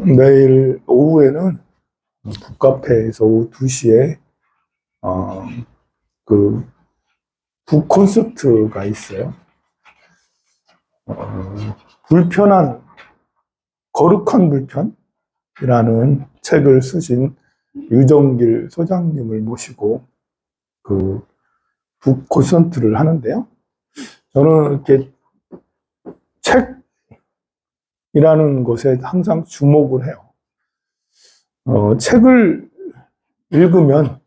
내일 오후에는 북카페에서 오후 2시에 그 북콘서트가 있어요. 불편한 거룩한 불편이라는 책을 쓰신 유정길 소장님을 모시고 그 북콘서트를 하는데요. 저는 이렇게 책이라는 것에 항상 주목을 해요. 책을 읽으면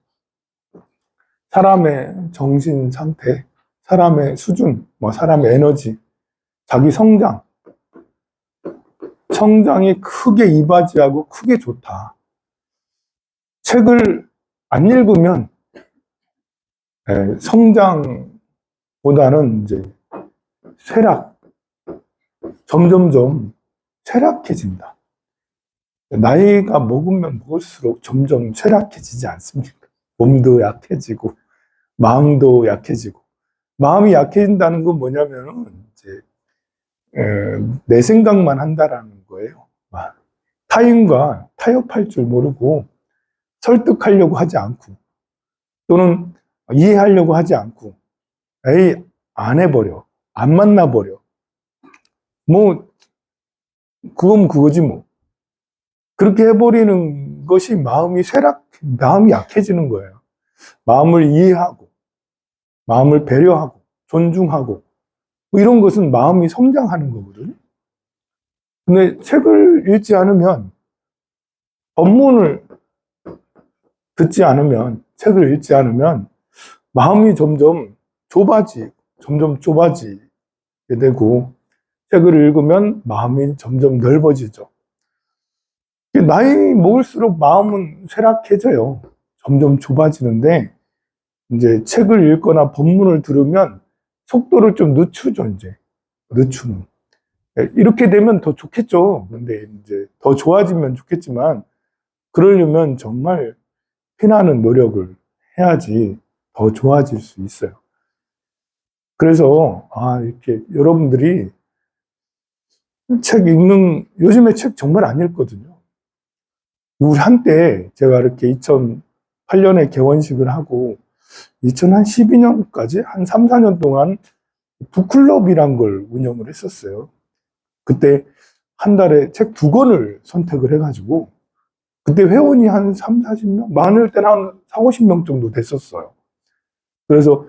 사람의 정신 상태, 사람의 수준, 사람의 에너지, 자기 성장이 크게 이바지하고 크게 좋다. 책을 안 읽으면 성장보다는 이제 점점점 쇠락해진다. 나이가 먹으면 먹을수록 점점 쇠락해지지 않습니까? 몸도 약해지고 마음도 약해지고. 마음이 약해진다는 건 뭐냐면은 이제 내 생각만 한다라는 거예요. 타인과 타협할 줄 모르고 설득하려고 하지 않고 또는 이해하려고 하지 않고 에이 안 해버려, 안 만나버려, 그건 그거지 뭐. 그렇게 해버리는 것이 마음이 약해지는 거예요. 마음을 이해하고 마음을 배려하고 존중하고 이런 것은 마음이 성장하는 거거든요. 근데 책을 읽지 않으면, 법문을 듣지 않으면, 책을 읽지 않으면 마음이 점점 좁아지게 되고, 책을 읽으면 마음이 점점 넓어지죠. 나이 먹을수록 마음은 쇠락해져요. 점점 좁아지는데, 이제 책을 읽거나 법문을 들으면 속도를 좀 늦추죠, 늦추는. 이렇게 되면 더 좋겠죠. 근데 이제 더 좋아지면 좋겠지만, 그러려면 정말 피나는 노력을 해야지 더 좋아질 수 있어요. 그래서, 이렇게 여러분들이 요즘에 책 정말 안 읽거든요. 우리 한때 제가 이렇게 2008년에 개원식을 하고 2012년까지 한 3, 4년 동안 북클럽이란 걸 운영을 했었어요. 그때 한 달에 책 2권을 선택을 해가지고 그때 회원이 한 3, 40명? 많을 때는 한 4, 50명 정도 됐었어요. 그래서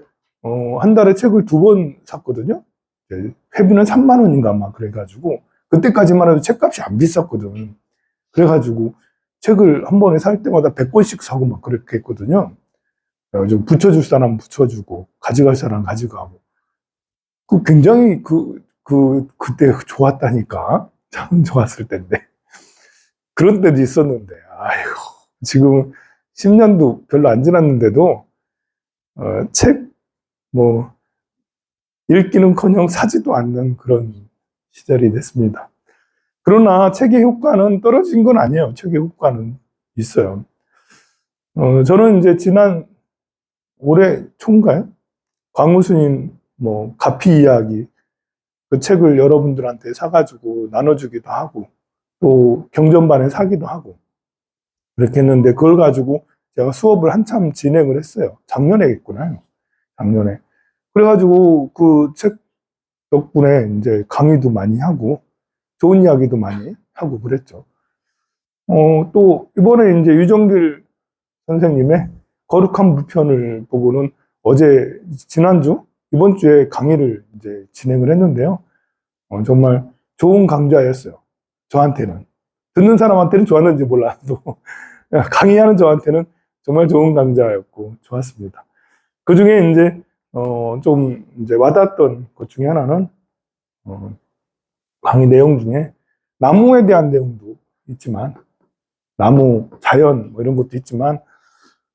한 달에 책을 2권 샀거든요. 회비는 3만 원인가 막 그래가지고 그때까지만 해도 책값이 안 비쌌거든. 그래가지고 책을 한 번에 살 때마다 100권씩 사고 막 그렇게 했거든요. 좀 붙여줄 사람 붙여주고 가져갈 사람 가져가고. 굉장히 그때 좋았다니까. 참 좋았을 텐데. 그런 때도 있었는데, 아이고, 지금 10년도 별로 안 지났는데도, 책, 읽기는커녕 사지도 않는 그런 시절이 됐습니다. 그러나 책의 효과는 떨어진 건 아니에요. 책의 효과는 있어요. 저는 이제 올해 초인가요? 광우스님, 가피 이야기, 그 책을 여러분들한테 사가지고 나눠주기도 하고, 또 경전반에 사기도 하고, 그렇게 했는데, 그걸 가지고 제가 수업을 한참 진행을 했어요. 작년에 했구나요. 작년에. 그래가지고 그 책 덕분에 이제 강의도 많이 하고, 좋은 이야기도 많이 하고 그랬죠. 또, 이번에 이제 유정길 선생님의 거룩한 불편을 보고는 이번 주에 강의를 이제 진행을 했는데요. 정말 좋은 강좌였어요. 저한테는. 듣는 사람한테는 좋았는지 몰라도, 강의하는 저한테는 정말 좋은 강좌였고, 좋았습니다. 그 중에 이제, 좀 이제 와닿았던 것 중에 하나는, 강의 내용 중에 나무에 대한 내용도 있지만, 나무, 자연, 이런 것도 있지만,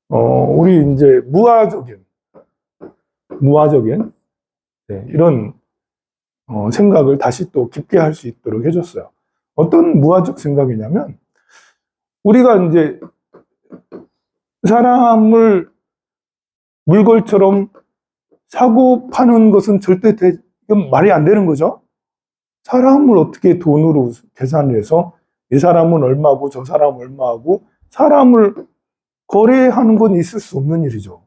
우리 이제 무화적인, 네, 이런, 생각을 다시 또 깊게 할 수 있도록 해줬어요. 어떤 무화적 생각이냐면, 우리가 이제 사람을 물건처럼 사고 파는 것은 절대 말이 안 되는 거죠. 사람을 어떻게 돈으로 계산을 해서 이 사람은 얼마고 저 사람은 얼마고 사람을 거래하는 건 있을 수 없는 일이죠.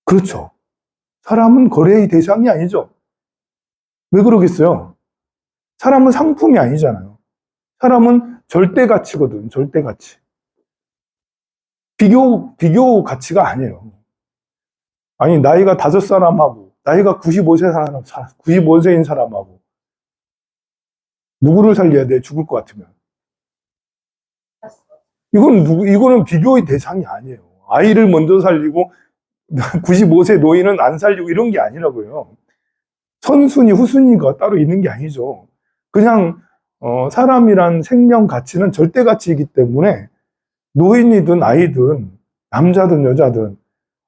그렇죠. 사람은 거래의 대상이 아니죠. 왜 그러겠어요? 사람은 상품이 아니잖아요. 사람은 절대 가치거든, 절대 가치. 비교 가치가 아니에요. 아니, 나이가 5사람하고, 나이가 95세인 사람하고, 누구를 살려야 돼? 죽을 것 같으면. 이거는 비교의 대상이 아니에요. 아이를 먼저 살리고, 95세 노인은 안 살리고 이런 게 아니라고요. 선순위, 후순위가 따로 있는 게 아니죠. 그냥, 사람이란 생명 가치는 절대 가치이기 때문에, 노인이든 아이든, 남자든 여자든,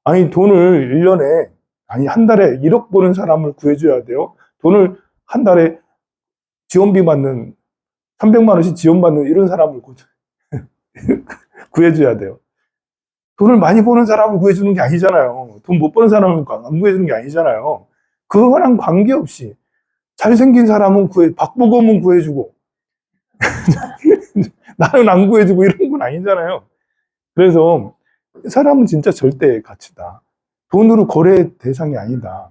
아니, 돈을 1년에, 아니, 한 달에 1억 버는 사람을 구해줘야 돼요. 돈을 한 달에 지원비 받는, 300만 원씩 지원받는 이런 사람을 구해줘야 돼요. 돈을 많이 버는 사람을 구해주는 게 아니잖아요. 돈 못 버는 사람을 안 구해주는 게 아니잖아요. 그거랑 관계없이 잘생긴 사람은 박보검은 구해주고 나는 안 구해주고 이런 건 아니잖아요. 그래서 사람은 진짜 절대의 가치다. 돈으로 거래 대상이 아니다.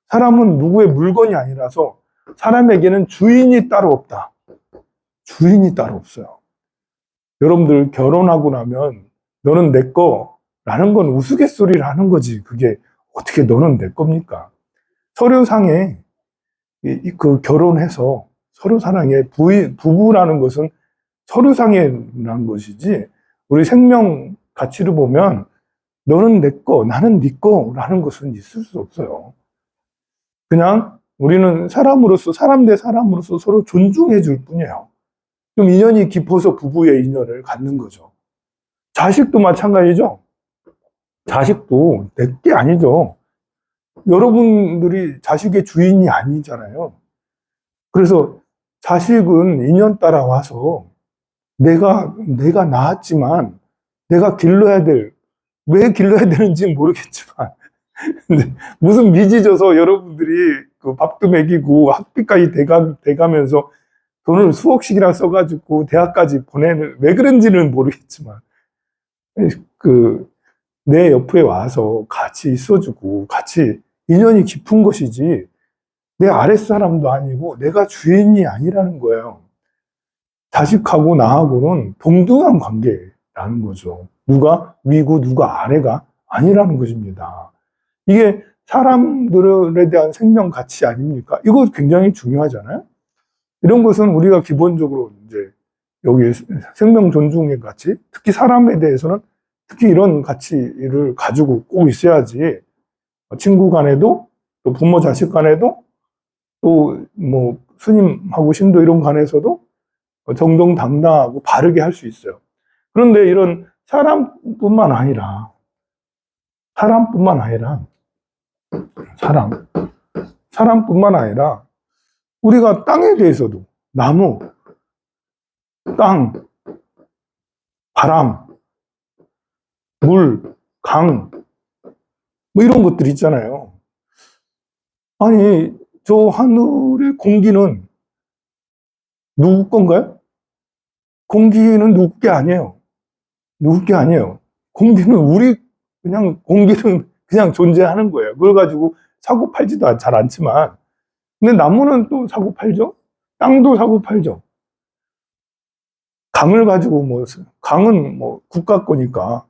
사람은 누구의 물건이 아니라서 사람에게는 주인이 따로 없다. 주인이 따로 없어요. 여러분들 결혼하고 나면 너는 내 거라는 건 우스갯소리를 하는 거지. 그게 어떻게 너는 내 겁니까? 서류상에 그 결혼해서 서로 사랑해 부부라는 것은 서류상에 난 것이지 우리 생명 가치를 보면 너는 내 거, 나는 네 거라는 것은 있을 수 없어요. 그냥 우리는 사람으로서 사람 대 사람으로서 서로 존중해 줄 뿐이에요. 좀 인연이 깊어서 부부의 인연을 갖는 거죠. 자식도 마찬가지죠. 자식도 내 게 아니죠. 여러분들이 자식의 주인이 아니잖아요. 그래서 자식은 인연 따라 와서 내가 낳았지만 내가 왜 길러야 되는지 모르겠지만 무슨 빚이 져서 여러분들이 그 밥도 먹이고 학비까지 대가면서 돈을 수억씩이나 써가지고 대학까지 왜 그런지는 모르겠지만 내 옆에 와서 같이 있어주고 같이 인연이 깊은 것이지 내 아랫사람도 아니고 내가 주인이 아니라는 거예요. 자식하고 나하고는 동등한 관계라는 거죠. 누가 위고 누가 아래가 아니라는 것입니다. 이게 사람들에 대한 생명 가치 아닙니까? 이거 굉장히 중요하잖아요. 이런 것은 우리가 기본적으로 이제 여기 생명 존중의 가치, 특히 사람에 대해서는 특히 이런 가치를 가지고 꼭 있어야지 친구 간에도 또 부모 자식 간에도 또 뭐 스님하고 신도 이런 간에서도 정정당당하고 바르게 할 수 있어요. 그런데 이런 사람뿐만 아니라 사람뿐만 아니라 우리가 땅에 대해서도 나무, 땅, 바람, 물, 강, 뭐 이런 것들 있잖아요. 아니, 저 하늘의 공기는 누구 건가요? 공기는 누구 게 아니에요. 누구 게 아니에요. 공기는 그냥 존재하는 거예요. 그걸 가지고 사고 팔지도 잘 않지만. 근데 나무는 또 사고 팔죠? 땅도 사고 팔죠? 강을 가지고 강은 국가 거니까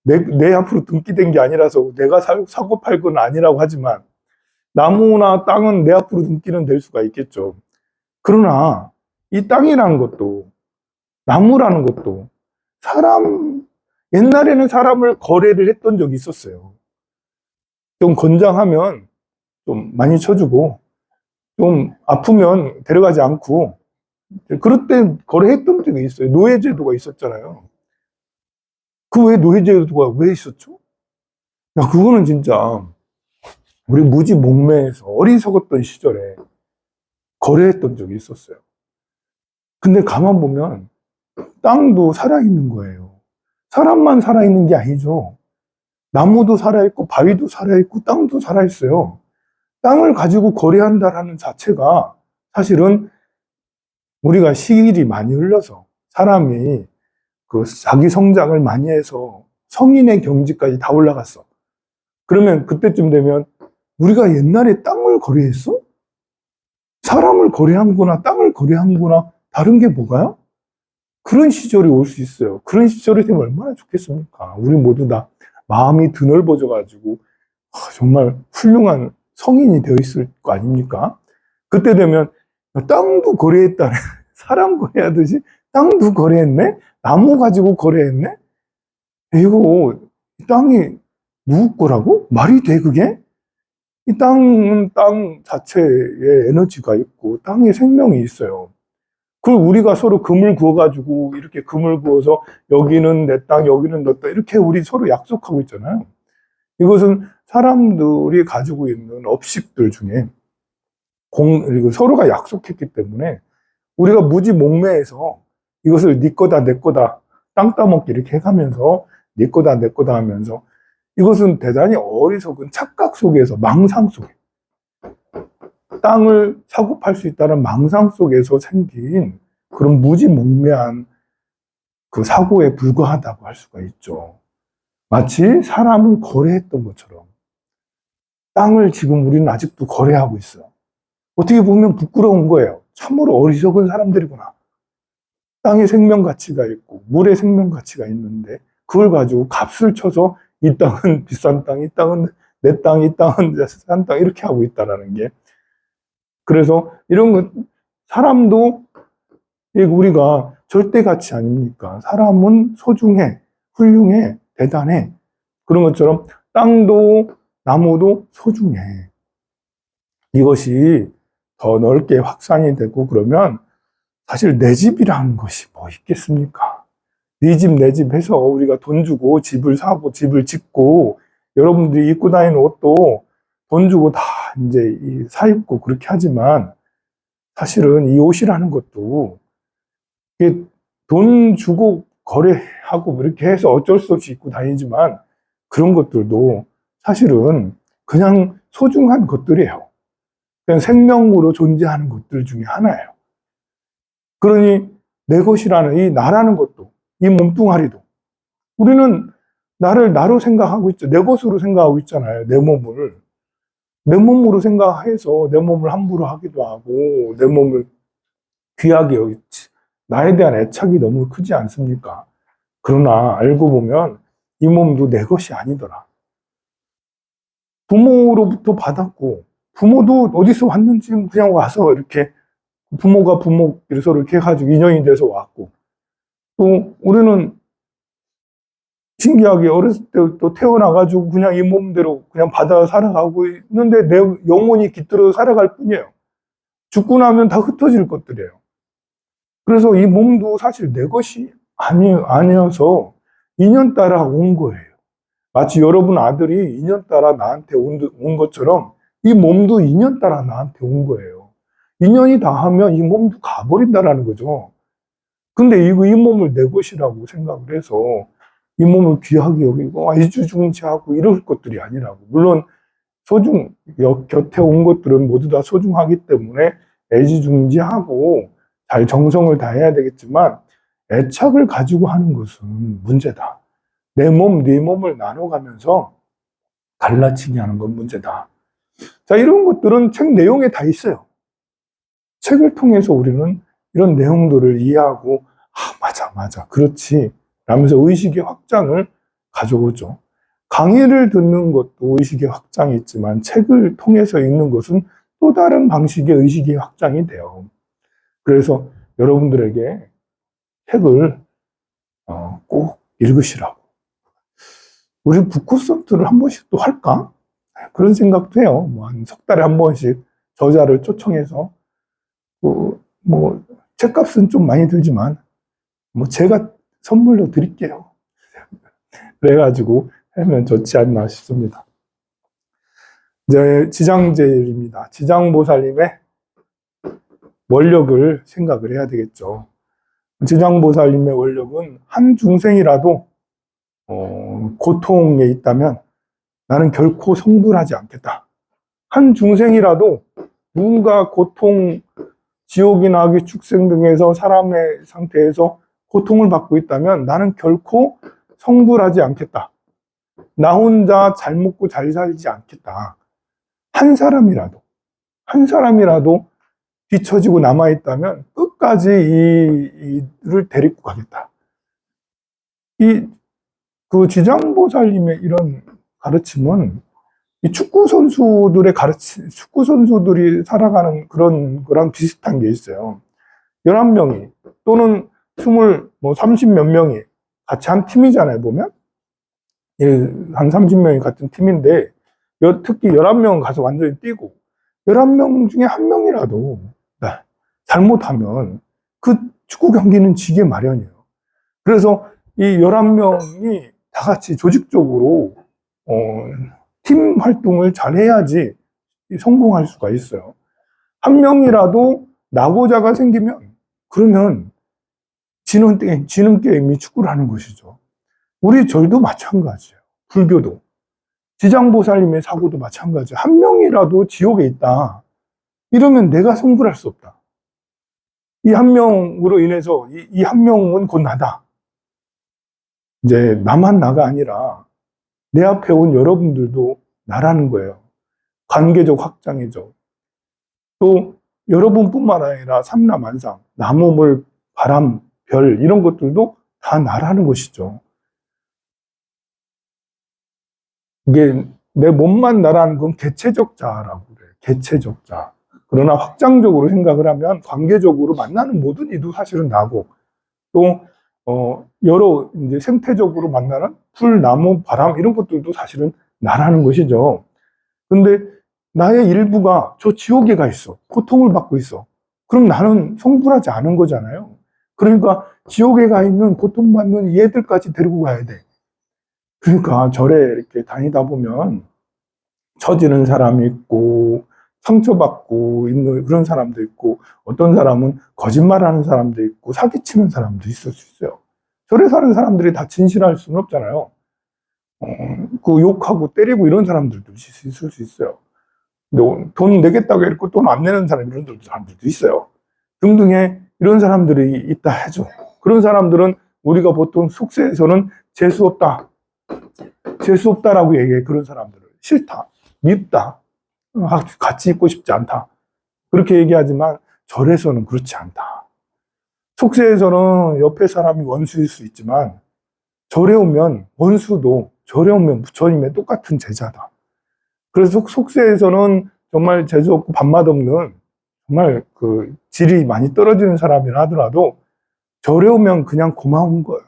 내 앞으로 등기된 게 아니라서 내가 사고 팔 건 아니라고 하지만 나무나 땅은 내 앞으로 등기는 될 수가 있겠죠. 그러나 이 땅이라는 것도 나무라는 것도 옛날에는 사람을 거래를 했던 적이 있었어요. 좀 건장하면 좀 많이 쳐주고 좀 아프면 데려가지 않고 그럴 때 거래했던 적이 있어요. 노예제도가 있었잖아요. 그 왜 노예제도가 왜 있었죠? 야, 그거는 진짜 우리 무지 목매에서 어리석었던 시절에 거래했던 적이 있었어요. 근데 가만 보면 땅도 살아있는 거예요. 사람만 살아있는 게 아니죠. 나무도 살아있고 바위도 살아있고 땅도 살아있어요. 땅을 가지고 거래한다라는 자체가 사실은 우리가 시일이 많이 흘러서 사람이 그 자기 성장을 많이 해서 성인의 경지까지 다 올라갔어. 그러면 그때쯤 되면 우리가 옛날에 땅을 거래했어? 사람을 거래한거나 땅을 거래한거나 다른 게 뭐가요? 그런 시절이 올 수 있어요. 그런 시절이 되면 얼마나 좋겠습니까? 우리 모두 다 마음이 드넓어져가지고 정말 훌륭한 성인이 되어 있을 거 아닙니까? 그때 되면 땅도 거래했다네. 사람 거래하듯이 땅도 거래했네? 나무 가지고 거래했네? 이거 땅이 누구 거라고? 말이 돼 그게? 이 땅은 땅 자체에 에너지가 있고 땅에 생명이 있어요. 그걸 우리가 서로 금을 구워가지고 이렇게 금을 구워서 여기는 내 땅, 여기는 너 땅 이렇게 우리 서로 약속하고 있잖아요. 이것은 사람들이 가지고 있는 업식들 중에 그리고 서로가 약속했기 때문에 우리가 무지 목매해서 이것을 네 거다 내 거다 땅 따먹기 이렇게 해가면서 네 거다 내 거다 하면서 이것은 대단히 어리석은 착각 속에서 망상 속에 땅을 사고 팔 수 있다는 망상 속에서 생긴 그런 무지몽매한 그 사고에 불과하다고 할 수가 있죠. 마치 사람을 거래했던 것처럼 땅을 지금 우리는 아직도 거래하고 있어요. 어떻게 보면 부끄러운 거예요. 참으로 어리석은 사람들이구나. 땅에 생명 가치가 있고 물에 생명 가치가 있는데 그걸 가지고 값을 쳐서 이 땅은 비싼 땅, 이 땅은 내 땅, 이 땅은 싼 땅 이렇게 하고 있다는 게 그래서 이런 건 사람도 우리가 절대 가치 아닙니까? 사람은 소중해, 훌륭해, 대단해. 그런 것처럼 땅도 나무도 소중해. 이것이 더 넓게 확산이 되고 그러면 사실 내 집이라는 것이 뭐 있겠습니까? 네 집, 내 집 해서 우리가 돈 주고 집을 사고 집을 짓고 여러분들이 입고 다니는 옷도 돈 주고 다 이제 사 입고 그렇게 하지만 사실은 이 옷이라는 것도 이게 돈 주고 거래하고 이렇게 해서 어쩔 수 없이 입고 다니지만 그런 것들도 사실은 그냥 소중한 것들이에요. 그냥 생명으로 존재하는 것들 중에 하나예요. 그러니 내 것이라는 이 나라는 것도 이 몸뚱아리도 우리는 나를 나로 생각하고 있죠. 내 것으로 생각하고 있잖아요. 내 몸을. 내 몸으로 생각해서 내 몸을 함부로 하기도 하고 내 몸을 귀하게 여기지. 나에 대한 애착이 너무 크지 않습니까? 그러나 알고 보면 이 몸도 내 것이 아니더라. 부모로부터 받았고 부모도 어디서 왔는지 그냥 와서 이렇게 부모가 부모끼리 서로 이렇게 해가지고 인연이 돼서 왔고 또 우리는 신기하게 어렸을 때부터 태어나가지고 그냥 이 몸대로 그냥 받아 살아가고 있는데 내 영혼이 깃들어 살아갈 뿐이에요. 죽고 나면 다 흩어질 것들이에요. 그래서 이 몸도 사실 내 것이 아니어서 인연 따라 온 거예요. 마치 여러분 아들이 인연 따라 나한테 온 것처럼 이 몸도 인연 따라 나한테 온 거예요. 인연이 다 하면 이 몸도 가버린다라는 거죠. 근데 이 몸을 내 것이라고 생각을 해서 이 몸을 귀하게 여기고 애지중지하고 이럴 것들이 아니라고. 물론 곁에 온 것들은 모두 다 소중하기 때문에 애지중지하고 잘 정성을 다해야 되겠지만 애착을 가지고 하는 것은 문제다. 내 몸, 네 몸을 나눠가면서 갈라치기 하는 건 문제다. 자, 이런 것들은 책 내용에 다 있어요. 책을 통해서 우리는 이런 내용들을 이해하고 맞아, 그렇지 라면서 의식의 확장을 가져오죠. 강의를 듣는 것도 의식의 확장이 있지만 책을 통해서 읽는 것은 또 다른 방식의 의식의 확장이 돼요. 그래서 여러분들에게 책을 꼭 읽으시라고. 우리 북코스트를 한 번씩 또 할까? 그런 생각도 해요. 뭐 한 석 달에 한 번씩 저자를 초청해서 책값은 좀 많이 들지만 제가 선물로 드릴게요. 그래가지고 하면 좋지 않나 싶습니다. 이제 지장제일입니다. 지장보살님의 원력을 생각을 해야 되겠죠. 지장보살님의 원력은 한 중생이라도 고통에 있다면 나는 결코 성불하지 않겠다. 한 중생이라도 누군가 고통 지옥이나 악의 축생 등에서 사람의 상태에서 고통을 받고 있다면 나는 결코 성불하지 않겠다. 나 혼자 잘 먹고 잘 살지 않겠다. 한 사람이라도 뒤처지고 남아있다면 끝까지 이를 데리고 가겠다. 그 지장보살님의 이런 가르침은 이 축구 선수들이 살아가는 그런 거랑 비슷한 게 있어요. 11명이 또는 30몇 명이 같이 한 팀이잖아요, 보면. 한 30명이 같은 팀인데, 특히 11명은 가서 완전히 뛰고, 11명 중에 한 명이라도 잘못하면 그 축구 경기는 지게 마련이에요. 그래서 이 11명이 다 같이 조직적으로 팀 활동을 잘 해야지 성공할 수가 있어요. 한 명이라도 낙오자가 생기면 그러면 지는 게임이 축구를 하는 것이죠. 우리 절도 마찬가지예요. 불교도. 지장보살님의 사고도 마찬가지예요. 한 명이라도 지옥에 있다. 이러면 내가 성불할 수 없다. 이 한 명으로 인해서 이 한 명은 곧 나다. 이제 나만 나가 아니라 내 앞에 온 여러분들도 나라는 거예요. 관계적 확장이죠. 또 여러분뿐만 아니라 삼라만상, 나무, 물, 바람, 별 이런 것들도 다 나라는 것이죠. 이게 내 몸만 나라는 건 개체적 자라고 그래요. 개체적 자. 그러나 확장적으로 생각을 하면 관계적으로 만나는 모든 이도 사실은 나고 또 여러 이제 생태적으로 만나는 풀, 나무, 바람 이런 것들도 사실은 나라는 것이죠. 근데 나의 일부가 저 지옥에 가 있어. 고통을 받고 있어. 그럼 나는 성불하지 않은 거잖아요. 그러니까 지옥에 가 있는 고통받는 얘들까지 데리고 가야 돼. 그러니까 절에 이렇게 다니다 보면 처지는 사람이 있고 상처받고 있는 그런 사람도 있고 어떤 사람은 거짓말하는 사람도 있고 사기치는 사람도 있을 수 있어요. 절에 사는 사람들이 다 진실할 수는 없잖아요. 그 욕하고 때리고 이런 사람들도 있을 수 있어요. 돈 내겠다고 해놓고 돈 안 내는 사람들도 있어요. 등등의 이런 사람들이 있다 해죠. 그런 사람들은 우리가 보통 숙세에서는 재수없다. 재수없다라고 얘기해. 그런 사람들을. 싫다. 밉다. 같이 있고 싶지 않다. 그렇게 얘기하지만 절에서는 그렇지 않다. 속세에서는 옆에 사람이 원수일 수 있지만 절에 오면 원수도 절에 오면 부처님의 똑같은 제자다. 그래서 속세에서는 정말 재수 없고 밥맛 없는 정말 그 질이 많이 떨어지는 사람이라 하더라도 절에 오면 그냥 고마운 거예요.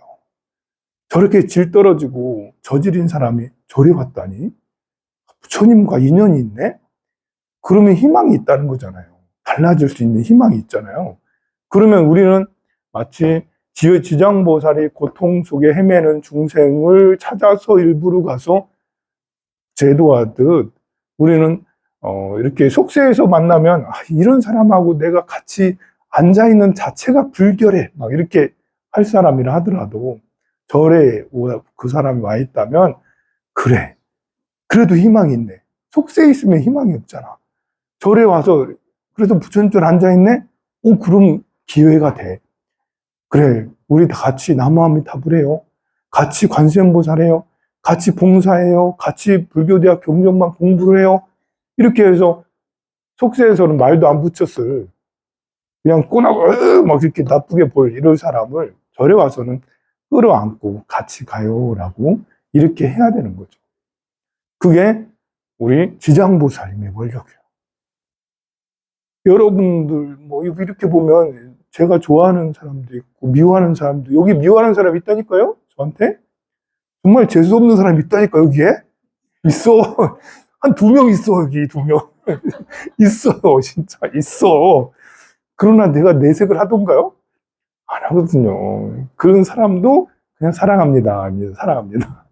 저렇게 질 떨어지고 저질인 사람이 절에 왔다니 부처님과 인연이 있네? 그러면 희망이 있다는 거잖아요. 달라질 수 있는 희망이 있잖아요. 그러면 우리는 마치 지장보살이 고통 속에 헤매는 중생을 찾아서 일부러 가서 제도하듯 우리는 이렇게 속세에서 만나면 이런 사람하고 내가 같이 앉아있는 자체가 불결해 막 이렇게 할 사람이라 하더라도 절에 그 사람이 와 있다면 그래 그래도 희망이 있네. 속세에 있으면 희망이 없잖아. 절에 와서 그래도 부처님 줄 앉아있네? 그럼 기회가 돼. 그래 우리 다 같이 나무아미타불 해요. 같이 관세음보살 해요. 같이 봉사해요. 같이 불교대학 경전만 공부를 해요. 이렇게 해서 속세에서는 말도 안 붙였을 그냥 꼬나고 막 이렇게 나쁘게 볼 이런 사람을 절에 와서는 끌어안고 같이 가요라고 이렇게 해야 되는 거죠. 그게 우리 지장보살님의 원력이에요. 여러분들 뭐 이렇게 보면 제가 좋아하는 사람도 있고 미워하는 사람도 여기 미워하는 사람 있다니까요. 저한테 정말 재수 없는 사람이 있다니까 여기에 있어. 한 2명 있어 여기 2명 있어 진짜 있어. 그러나 내가 내색을 하던가요? 안 하거든요. 그런 사람도 그냥 사랑합니다. 사랑합니다.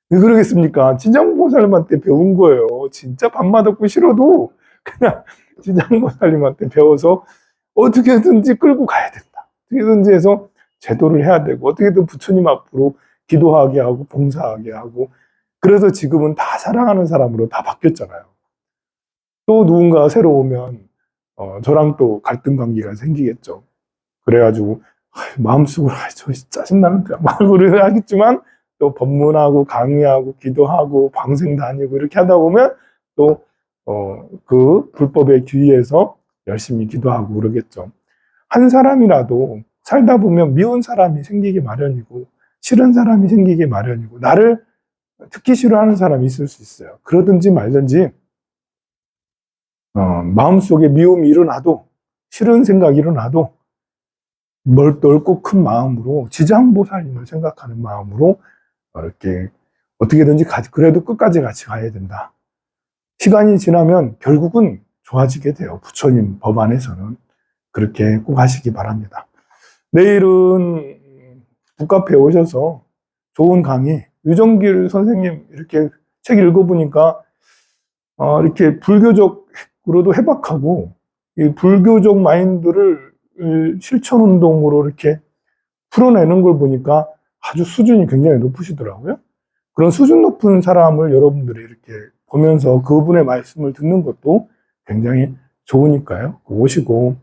왜 그러겠습니까? 지장보살님한테 배운 거예요. 진짜 밥맛 없고 싫어도 그냥 지장보살님한테 배워서 어떻게든지 끌고 가야 된다. 어떻게든지 해서 제도를 해야 되고 어떻게든 부처님 앞으로 기도하게 하고 봉사하게 하고 그래서 지금은 다 사랑하는 사람으로 다 바뀌었잖아요. 또 누군가 새로 오면 저랑 또 갈등 관계가 생기겠죠. 그래가지고 마음속으로 저 짜증나는데 말고를 하겠지만 또 법문하고 강의하고 기도하고 방생 다니고 이렇게 하다 보면 또 그 불법에 귀의해서 열심히 기도하고 그러겠죠. 한 사람이라도 살다 보면 미운 사람이 생기기 마련이고 싫은 사람이 생기기 마련이고 나를 듣기 싫어하는 사람이 있을 수 있어요. 그러든지 말든지 마음속에 미움이 일어나도 싫은 생각이 일어나도 넓고 큰 마음으로 지장보살님을 생각하는 마음으로 이렇게 어떻게든지 그래도 끝까지 같이 가야 된다. 시간이 지나면 결국은 좋아지게 돼요. 부처님 법 안에서는. 그렇게 꼭 하시기 바랍니다. 내일은 북카페에 오셔서 좋은 강의, 유정길 선생님 이렇게 책 읽어보니까 이렇게 불교적으로도 해박하고 이 불교적 마인드를 실천 운동으로 이렇게 풀어내는 걸 보니까 아주 수준이 굉장히 높으시더라고요. 그런 수준 높은 사람을 여러분들이 이렇게 보면서 그분의 말씀을 듣는 것도 굉장히 좋으니까요. 오시고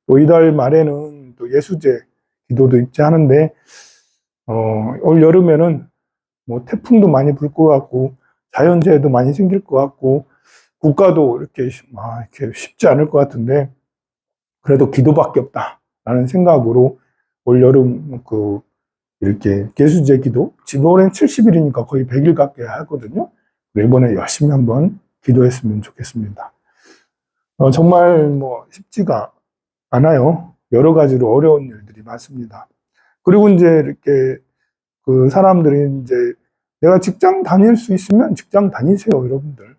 또 이달 말에는 또 예수제 기도도 있지 하는데 올 여름에는 뭐 태풍도 많이 불 것 같고 자연재해도 많이 생길 것 같고 국가도 이렇게 쉽지 않을 것 같은데 그래도 기도밖에 없다라는 생각으로 올 여름 이렇게 예수제 기도 지금 올해는 70일이니까 거의 100일 가까이 하거든요. 이번에 열심히 한번 기도했으면 좋겠습니다. 정말 뭐 쉽지가 않아요. 여러 가지로 어려운 일들이 많습니다. 그리고 이제 이렇게 그 사람들이 이제 내가 직장 다닐 수 있으면 직장 다니세요, 여러분들.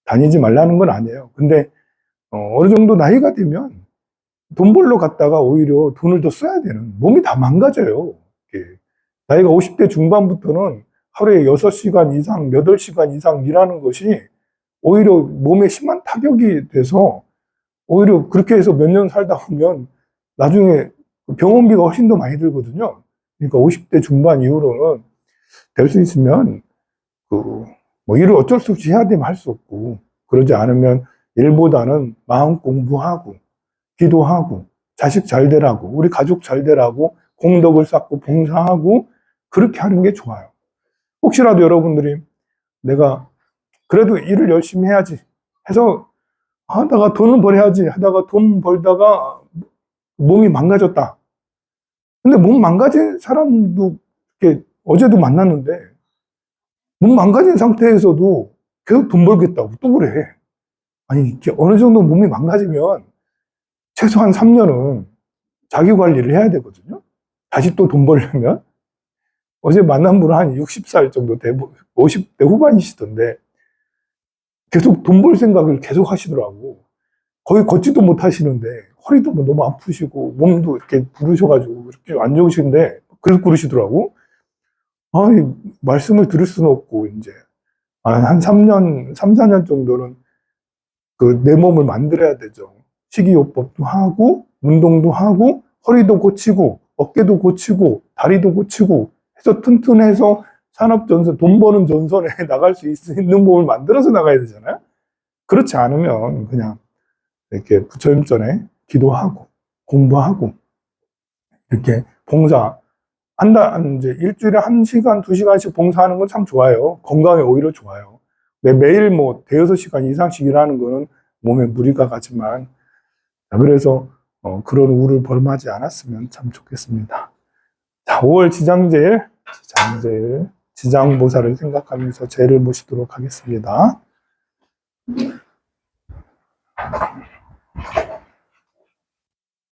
다니지 말라는 건 아니에요. 근데 어느 정도 나이가 되면 돈 벌러 갔다가 오히려 돈을 더 써야 되는 몸이 다 망가져요. 나이가 50대 중반부터는 하루에 6시간 이상, 8시간 이상 일하는 것이 오히려 몸에 심한 타격이 돼서 오히려 그렇게 해서 몇 년 살다 보면 나중에 병원비가 훨씬 더 많이 들거든요. 그러니까 50대 중반 이후로는 될 수 있으면 뭐 일을 어쩔 수 없이 해야 되면 할 수 없고 그러지 않으면 일보다는 마음 공부하고 기도하고 자식 잘 되라고 우리 가족 잘 되라고 공덕을 쌓고 봉사하고 그렇게 하는 게 좋아요. 혹시라도 여러분들이 내가 그래도 일을 열심히 해야지 해서 하다가 돈을 벌어야지 하다가 돈 벌다가 몸이 망가졌다. 근데 몸 망가진 사람도 이렇게 어제도 만났는데 몸 망가진 상태에서도 계속 돈 벌겠다고 또 그래. 아니 이렇게 어느 정도 몸이 망가지면 최소한 3년은 자기 관리를 해야 되거든요. 다시 또 돈 벌려면 어제 만난 분은 한 60살 정도 돼 50대 후반이시던데 계속 돈 벌 생각을 계속 하시더라고. 거의 걷지도 못 하시는데 허리도 너무 아프시고 몸도 이렇게 부르셔가지고 이렇게 안 좋으신데 그래서 그러시더라고. 말씀을 들을 수는 없고 이제 한 3년, 3, 4년 정도는 내 몸을 만들어야 되죠. 식이요법도 하고 운동도 하고 허리도 고치고 어깨도 고치고 다리도 고치고 해서 튼튼해서 산업전선, 돈 버는 전선에 나갈 수 있는 몸을 만들어서 나가야 되잖아요. 그렇지 않으면 그냥 이렇게 부처님 전에 기도하고 공부하고 이렇게 봉사 이제 일주일에 1시간, 2시간씩 봉사하는 건 참 좋아요. 건강에 오히려 좋아요. 매일 뭐 대여섯 시간 이상씩 일하는 거는 몸에 무리가 가지만 그래서 그런 우를 벌마지 않았으면 참 좋겠습니다. 자, 5월 지장제일 지장보살을 생각하면서 제를 모시도록 하겠습니다.